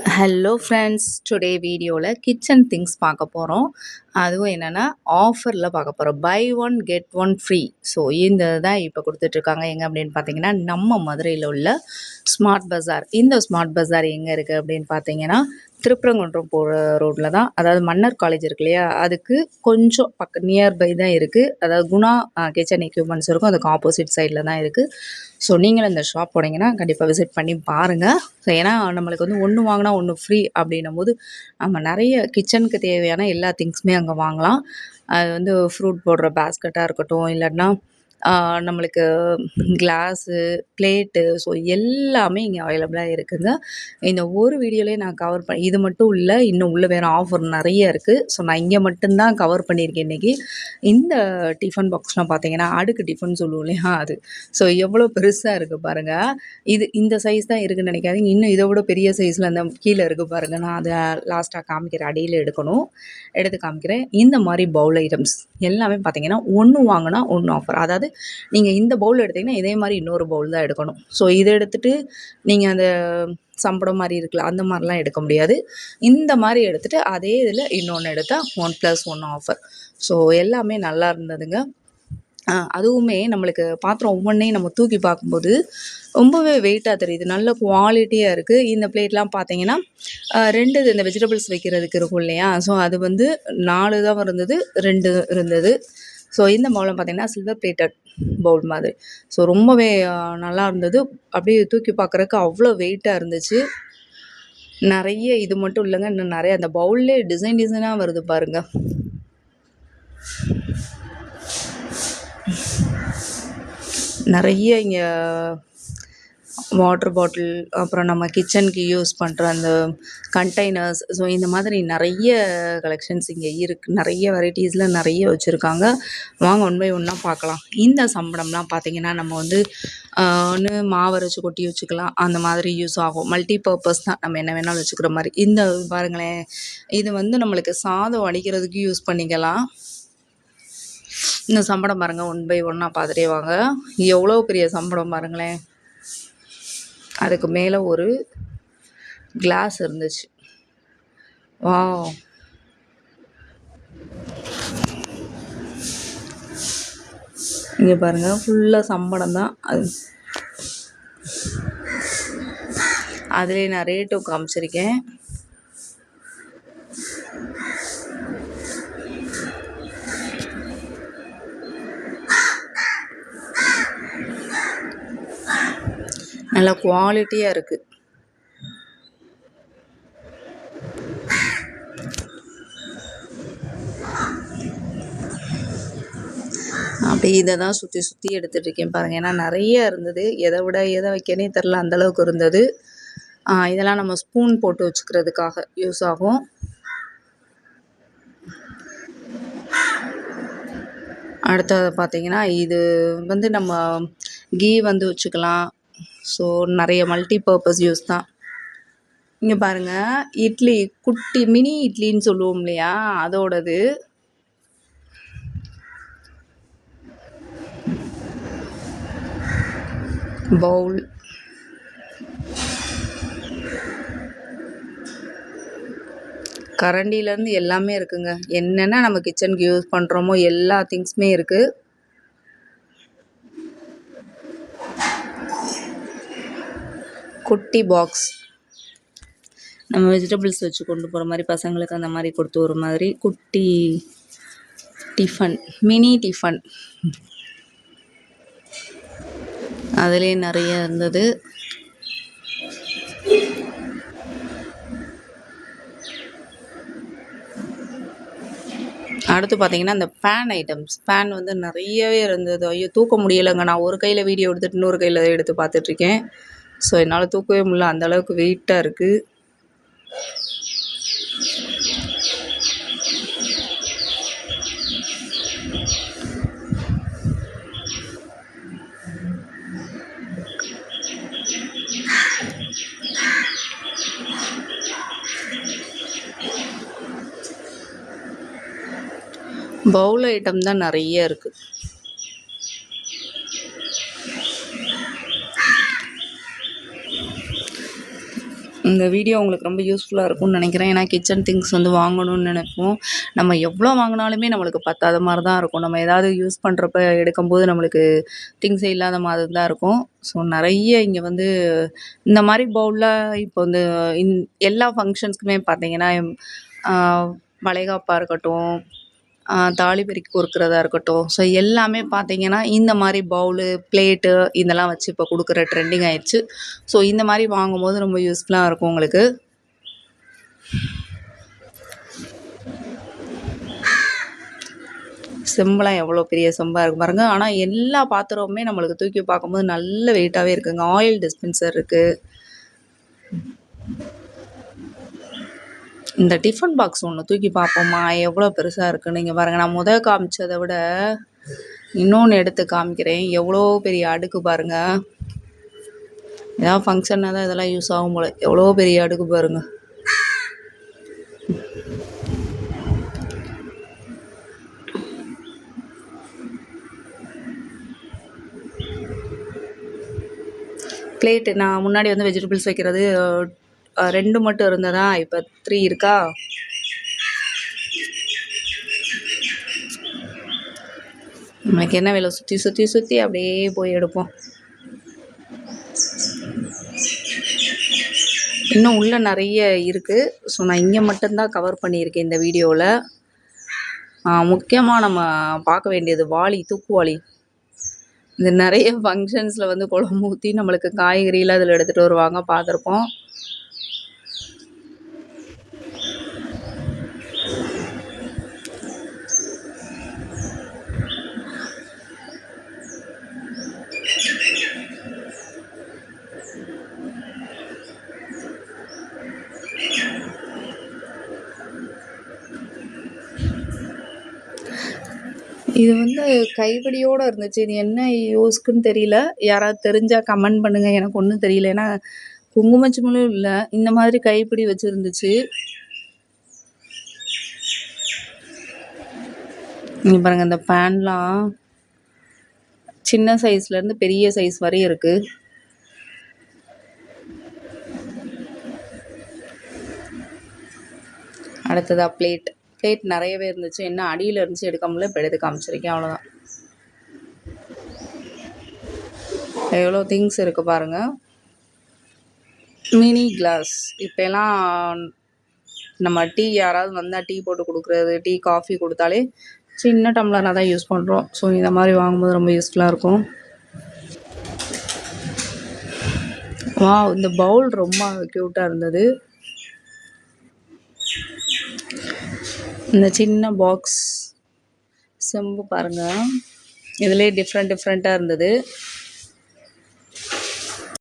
Hello friends, today வீடியோவில் kitchen things பார்க்க போகிறோம். அதுவும் என்னென்னா ஆஃபரில் பார்க்க போகிறோம். Buy one get one free. So இந்த தான் இப்போ கொடுத்துட்ருக்காங்க. எங்கே அப்படின்னு பார்த்தீங்கன்னா, நம்ம மதுரையில் உள்ள ஸ்மார்ட் பஜார். இந்த ஸ்மார்ட் பஜார் எங்கே இருக்குது அப்படின்னு பார்த்தீங்கன்னா, திருப்பரங்குன்றம் போகிற ரோட்டில் தான். அதாவது மன்னர் காலேஜ் இருக்கு இல்லையா, அதுக்கு கொஞ்சம் நியர்பை தான் இருக்குது. அதாவது குணா கிச்சன் எக்யூப்மெண்ட்ஸ் இருக்கும், அதுக்கு ஆப்போசிட் சைடில் தான் இருக்குது. ஸோ நீங்களும் இந்த ஷாப் போனீங்கன்னா கண்டிப்பாக விசிட் பண்ணி பாருங்கள். ஸோ ஏன்னா நம்மளுக்கு வந்து ஒன்று வாங்கினா ஒன்று ஃப்ரீ அப்படின்னும் போது நம்ம நிறைய கிச்சனுக்கு தேவையான எல்லா திங்ஸுமே அங்கே வாங்கலாம். அது வந்து ஃப்ரூட் போடுற பேஸ்கெட்டாக இருக்கட்டும், இல்லைன்னா நம்மளுக்கு கிளாஸு, பிளேட்டு, ஸோ எல்லாமே இங்கே அவைலபிளாக இருக்குதுங்க. இந்த ஒரு வீடியோலேயே நான் கவர் இது மட்டும் இல்லை, இன்னும் உள்ள வேறு ஆஃபர் நிறைய இருக்குது. ஸோ நான் இங்கே மட்டும்தான் கவர் பண்ணியிருக்கேன் இன்றைக்கி. இந்த டிஃபன் பாக்ஸ்லாம் பார்த்தீங்கன்னா, அடுக்கு டிஃபன் சொல்லுவோம் இல்லையா, அது. ஸோ எவ்வளோ பெருசாக இருக்குது பாருங்கள். இந்த சைஸ் தான் இருக்குதுன்னு நினைக்காதீங்க, இன்னும் இதை விட பெரிய சைஸில் அந்த கீழே இருக்குது பாருங்கள். நான் அதை லாஸ்ட்டாக காமிக்கிறேன், அடியில் எடுத்து காமிக்கிறேன். இந்த மாதிரி பவுல் ஐட்டம்ஸ் எல்லாமே பார்த்தீங்கன்னா, ஒன்று வாங்கினா ஒன்று ஆஃபர். அதாவது நீங்கள் இந்த பவுல் எடுத்தீங்கன்னா இதே மாதிரி இன்னொரு பவுல் தான் எடுக்கணும். ஸோ இதை எடுத்துகிட்டு நீங்கள் அந்த சம்படம் மாதிரி இருக்குல்ல, அந்த மாதிரிலாம் எடுக்க முடியாது. இந்த மாதிரி எடுத்துகிட்டு அதே இதில் இன்னொன்று எடுத்தால் 1+1 ஆஃபர். ஸோ எல்லாமே நல்லா இருந்ததுங்க. அதுவுமே நம்மளுக்கு பாத்திரம் ஒவ்வொன்றையும் நம்ம தூக்கி பார்க்கும்போது ரொம்பவே வெயிட்டாக தெரியுது, நல்ல குவாலிட்டியாக இருக்குது. இந்த பிளேட்லாம் பார்த்தீங்கன்னா 2 இந்த வெஜிடபிள்ஸ் வைக்கிறதுக்கு இருக்கும் இல்லையா, ஸோ அது வந்து 4 தான் இருந்தது, 2 இருந்தது. ஸோ இந்த பவுலில் பார்த்தீங்கன்னா சில்வர் பிளேட்டட் பவுல் மாதிரி. ஸோ ரொம்பவே நல்லா இருந்தது. அப்படியே தூக்கி பார்க்குறதுக்கு அவ்வளோ வெயிட்டாக இருந்துச்சு. நிறைய இது மட்டும் இல்லைங்க, இன்னும் நிறைய அந்த பவுல்லே டிசைனாக வருது பாருங்கள். நிறைய இங்கே வாட்டர் பாட்டில், அப்புறம் நம்ம கிச்சனுக்கு யூஸ் பண்ணுற அந்த கண்டெய்னர்ஸ், ஸோ இந்த மாதிரி நிறைய கலெக்ஷன்ஸ் இங்கே இருக்குது. நிறைய வெரைட்டிஸில் நிறைய வச்சுருக்காங்க. வாங்க ஒன் பை ஒன்னாக பார்க்கலாம். இந்த சம்பளம்லாம் பார்த்திங்கன்னா நம்ம வந்து ஒன்று மாவரைச்சி கொட்டி வச்சுக்கலாம், அந்த மாதிரி யூஸ் ஆகும். மல்டி பர்பஸ் தான், நம்ம என்ன வேணாலும் வச்சுக்கிற மாதிரி. இந்த பாருங்களேன், இது வந்து நம்மளுக்கு சாதம் வடிக்கிறதுக்கு யூஸ் பண்ணிக்கலாம். இந்த சம்பளம் பாருங்கள், ஒன் பை ஒன்னாக பார்த்துட்டே வாங்க. எவ்வளோ பெரிய சம்பளம் பாருங்களேன். அதுக்கு மேலே ஒரு கிளாஸ் இருந்துச்சு. வாவ், இங்கே பாருங்கள், ஃபுல்லாக சம்பளம் தான். அதுலேயே நான் ரேட்டும் காமிச்சிருக்கேன். நல்ல குவாலிட்டியாக இருக்குது. அப்படி இதை தான் சுற்றி எடுத்துகிட்டு இருக்கேன் பாருங்கள். ஏன்னா நிறைய இருந்தது, எதை விட எதை வைக்கனே தெரில, அந்தளவுக்கு இருந்தது. இதெல்லாம் நம்ம ஸ்பூன் போட்டு வச்சுக்கிறதுக்காக யூஸ் ஆகும். அடுத்தது பார்த்திங்கன்னா, இது வந்து நம்ம கீ வந்து வச்சுக்கலாம். ஸோ நிறைய மல்டி பர்பஸ் யூஸ் தான். இங்கே பாருங்கள், இட்லி, குட்டி மினி இட்லின்னு சொல்லுவோம் இல்லையா, அதோடது. பவுல், கரண்டிலேருந்து எல்லாமே இருக்குங்க. என்னென்ன நம்ம கிச்சனுக்கு யூஸ் பண்ணுறோமோ எல்லா திங்ஸுமே இருக்குது. குட்டி பாக்ஸ், நம்ம வெஜிடபிள்ஸ் வச்சு கொண்டு போகிற மாதிரி, பசங்களுக்கு அந்த மாதிரி கொடுத்து ஒரு மாதிரி குட்டி டிஃபன், மினி டிஃபன். அதுலேயே நிறைய இருந்தது. அடுத்து பார்த்திங்கன்னா இந்த பேன் ஐட்டம்ஸ். பேன் வந்து நிறையவே இருந்தது. ஐயோ, தூக்க முடியலைங்க. நான் ஒரு கையில் வீடியோ எடுத்துகிட்டு இன்னொரு கையில் எடுத்து பார்த்துட்ருக்கேன். ஸோ என்னால் தூக்கவே முடியல, அந்தளவுக்கு வெயிட்டாக இருக்குது. பவுல் ஐட்டம் தான் நிறைய இருக்குது. இந்த வீடியோ உங்களுக்கு ரொம்ப யூஸ்ஃபுல்லாக இருக்கும்னு நினைக்கிறேன். ஏன்னா கிச்சன் திங்ஸ் வந்து வாங்கணும்னு நினைப்போம். நம்ம எவ்வளோ வாங்கினாலுமே நம்மளுக்கு பத்தாத மாதிரி தான் இருக்கும். நம்ம ஏதாவது யூஸ் பண்ணுறப்ப எடுக்கும்போது நம்மளுக்கு திங்ஸே இல்லாத மாதிரி தான் இருக்கும். ஸோ நிறைய இங்கே வந்து இந்த மாதிரி பவுலில் இப்போ வந்து இன் எல்லா ஃபங்க்ஷன்ஸ்க்குமே பார்த்தீங்கன்னா வளைகாப்பாக இருக்கட்டும், தாலி பிரிக்க கொடுக்குறதா இருக்கட்டும், ஸோ எல்லாமே பார்த்தீங்கன்னா இந்த மாதிரி பவுலு, பிளேட்டு இதெல்லாம் வச்சு இப்போ கொடுக்குற ட்ரெண்டிங் ஆயிடுச்சு. ஸோ இந்த மாதிரி வாங்கும்போது ரொம்ப யூஸ்ஃபுல்லாக இருக்கும் உங்களுக்கு. செம்பெல்லாம் எவ்வளோ பெரிய செம்பாக இருக்குது பாருங்க. ஆனால் எல்லா பாத்திரமுமே நம்மளுக்கு தூக்கி பார்க்கும்போது நல்ல வெயிட்டாகவே இருக்குங்க. ஆயில் டிஸ்பென்சர் இருக்குது. இந்த டிஃபன் பாக்ஸ் ஒன்று தூக்கி பார்ப்போமா எவ்வளோ பெருசாக இருக்குன்னு. இங்கே பாருங்கள், நான் முதல் காமிச்சதை விட இன்னொன்று எடுத்து காமிக்கிறேன். எவ்வளோ பெரிய அடுக்கு பாருங்கள். ஏதாவது ஃபங்க்ஷன்னா தான் இதெல்லாம் யூஸ் ஆகும் போல். எவ்வளோ பெரிய அடுக்கு பாருங்கள். பிளேட்டு நான் முன்னாடி வந்து வெஜிடபிள்ஸ் வைக்கிறது 2 மட்டும் இருந்ததா, இப்போ 3 இருக்கா. நமக்கு என்ன வேலை, சுற்றி சுற்றி சுற்றி அப்படியே போய் எடுப்போம். இன்னும் உள்ளே நிறைய இருக்குது. ஸோ நான் இங்கே மட்டும்தான் கவர் பண்ணியிருக்கேன் இந்த வீடியோவில். முக்கியமாக நம்ம பார்க்க வேண்டியது வாளி, தூக்குவாளி. இது நிறைய ஃபங்க்ஷன்ஸில் வந்து குழம்பு ஊற்றி நம்மளுக்கு காய்கறியெலாம் அதில் எடுத்துகிட்டு வருவாங்க, பார்த்துருப்போம். இது வந்து கைப்பிடியோடு இருந்துச்சு. இது என்ன யூஸ்க்குன்னு தெரியல. யாராவது தெரிஞ்சால் கமெண்ட் பண்ணுங்கள். எனக்கு ஒன்றும் தெரியல. ஏன்னா குங்குமச்சிமிழும் இல்லை, இந்த மாதிரி கைப்பிடி வச்சுருந்துச்சு. இங்கே பாருங்கள், இந்த பேன்லாம் சின்ன சைஸ்லேருந்து பெரிய சைஸ் வரையும் இருக்குது. அடுத்ததாக பிளேட் நிறையவே இருந்துச்சு. என்ன அடியில் இருந்துச்சு, எடுக்க முடியல. இப்போ எடுத்து காமிச்சிருக்கேன், அவ்வளோதான். எவ்வளோ திங்ஸ் இருக்குது பாருங்கள். Mini glass. இப்போலாம் நம்ம டீ யாராவது வந்தால் டீ போட்டு கொடுக்குறது, டீ காஃபி கொடுத்தாலே சின்ன டம்ளராக தான் யூஸ் பண்ணுறோம். ஸோ இந்த மாதிரி வாங்கும்போது ரொம்ப யூஸ்ஃபுல்லாக இருக்கும். இந்த பவுல் ரொம்ப க்யூட்டாக இருந்தது. இந்த சின்ன பாக்ஸ் செம்பு பாருங்கள், இதிலே டிஃப்ரெண்ட்டாக இருந்தது.